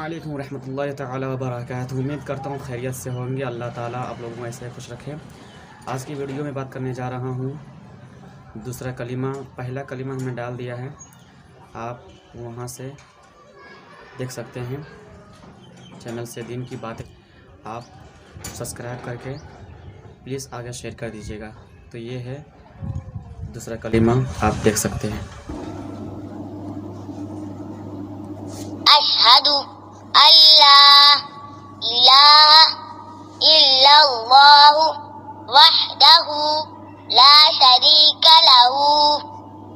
अस्सलामुअलैकुम रहमतुल्लाहि तआला व बरकातहू। उम्मीद करता हूँ खैरियत से होंगे। अल्लाह ताला आप लोगों को ऐसे खुश रखे। आज की वीडियो में बात करने जा रहा हूँ दूसरा कलीमा। पहला कलीमा हमने डाल दिया है, आप वहाँ से देख सकते हैं। चैनल से दीन की बातें आप सब्सक्राइब करके प्लीज़ आगे शेयर कर दीजिएगा। तो ये है दूसरा कलीमा, आप देख सकते हैं। अशहदु अल्ला इलाहा इल्लल्लाहु वहदहु ला शरीका लहू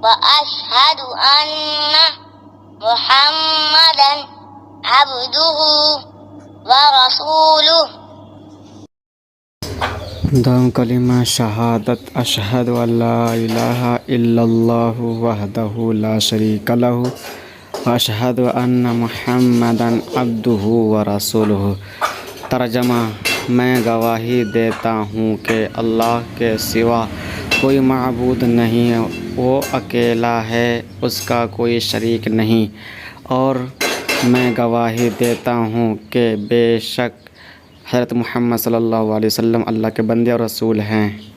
व अशहदु अन्ना मुहम्मदन अब्दुहु व रसूलुहु। दाम कलिमा शहादत अशहदु अल्ला इलाहा इल्लल्लाहु वहदहु ला शरीका लहू अशहदु अन्ना मुहम्मदन अब्दुहु व रसूलुहु। तर्जमा, मैं गवाही देता हूँ कि अल्लाह के सिवा कोई माबूद नहीं है, वो अकेला है, उसका कोई शरीक नहीं। और मैं गवाही देता हूँ कि बेशक हज़रत मुहम्मद सल्लल्लाहु अलैहि वसल्लम अल्लाह के बंदे और रसूल हैं।